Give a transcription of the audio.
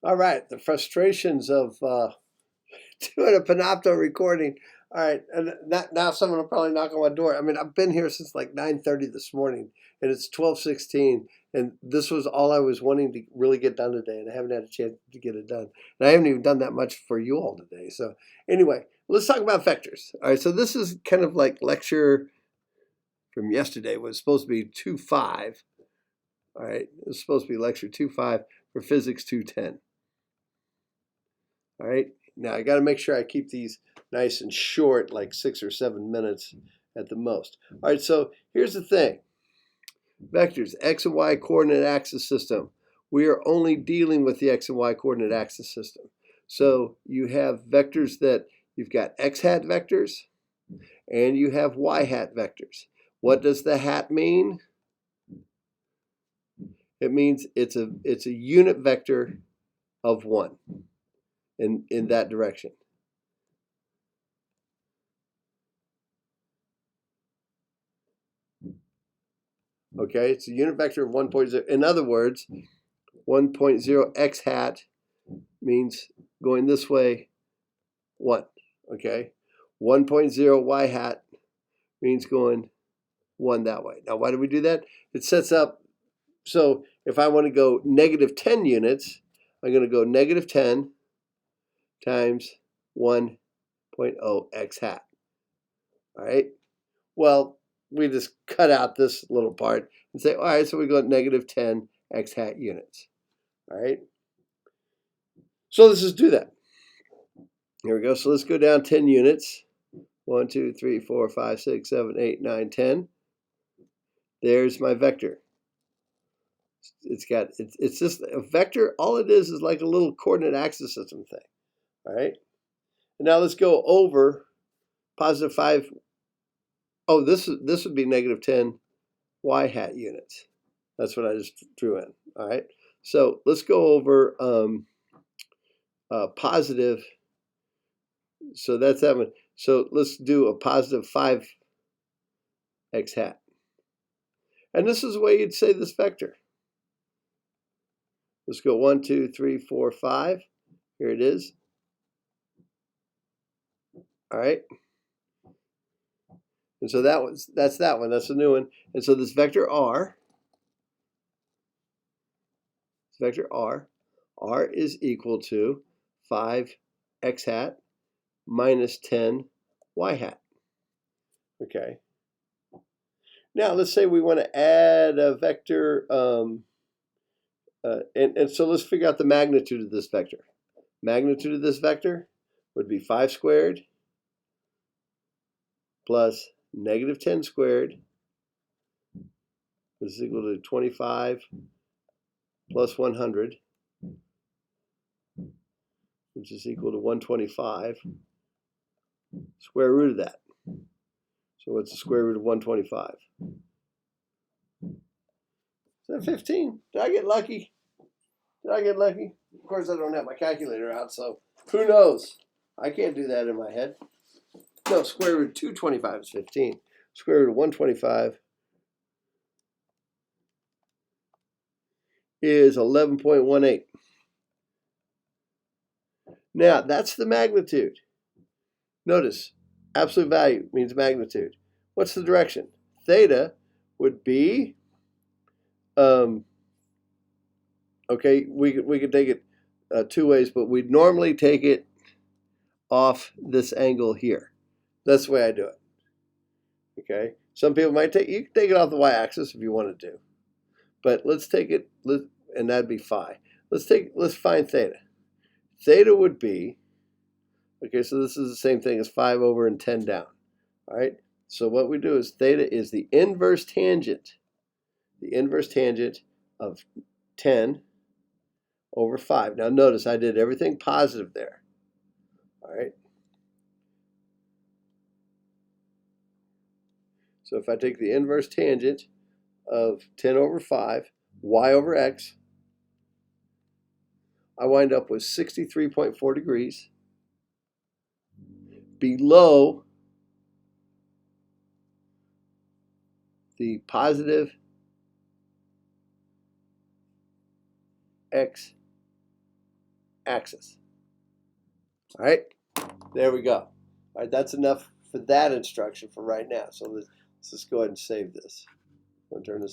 All right, the frustrations of doing a Panopto recording. All right, and now someone will probably knock on my door. I mean, I've been here since like 9:30 this morning, and it's 12:16, and this was all I was wanting to really get done today, and I haven't had a chance to get it done. And I haven't even done that much for you all today. So anyway, let's talk about vectors. All right, so this is kind of like lecture from yesterday. It was supposed to be 2.5. All right, it was supposed to be lecture 2.5 for Physics 210. All right, now I got to make sure I keep these nice and short, like 6 or 7 minutes at the most. All right, so here's the thing. Vectors, x and y coordinate axis system. We are only dealing with the x and y coordinate axis system. So you have vectors that you've got x hat vectors and you have y hat vectors. What does the hat mean? It means it's a unit vector of 1 in that direction. Okay, it's a unit vector of 1.0. In other words, 1.0 x hat means going this way 1. Okay, 1.0 y hat means going 1 that way. Now, why do we do that? It sets up, so if I want to go negative 10 units, I'm going to go negative 10 times 1.0 x hat. All right, well, we just cut out this little part and say, all right, so we go negative 10 x hat units. All right, so let's just do that. Here we go. So let's go down 10 units. 1, 2, 3, 4, 5, 6, 7, 8, 9, 10. There's my vector. It's just a vector. All it is like a little coordinate axis system thing. All right. And now let's go over positive 5. Oh, this would be negative 10 y hat units. That's what I just drew in. All right. So let's go over positive. So that's that one. So let's do a positive 5 x hat. And this is the way you'd say this vector. Let's go 1, 2, 3, 4, 5. Here it is. All right. And so that's that one. That's the new one. And so this vector r, r is equal to 5 x hat minus 10 y hat. Okay. Now let's say we want to add a vector, and so let's figure out the magnitude of this vector. Magnitude of this vector would be 5 squared plus negative 10 squared, which is equal to 25 plus 100, which is equal to 125, square root of that. So what's the square root of 125? Is that 15? Did I get lucky? Did I get lucky? Of course, I don't have my calculator out, so who knows? I can't do that in my head. No, square root of 225 is 15. Square root of 125 is 11.18. Now, that's the magnitude. Notice, absolute value means magnitude. What's the direction? Theta would be, okay, we could take it 2 ways, but we'd normally take it off this angle here. That's the way I do it. Okay, some people might you can take it off the y-axis if you wanted to, but let's take it, and that'd be phi. Let's find theta. Theta would be, okay, so this is the same thing as 5 over and 10 down. All right, so what we do is theta is the inverse tangent of 10 over 5. Now notice I did everything positive there. All right. So if I take the inverse tangent of 10 over 5, y over x, I wind up with 63.4 degrees below the positive x axis. All right, there we go. All right, that's enough for that instruction for right now. So let's just go ahead and save this. I'm going to turn this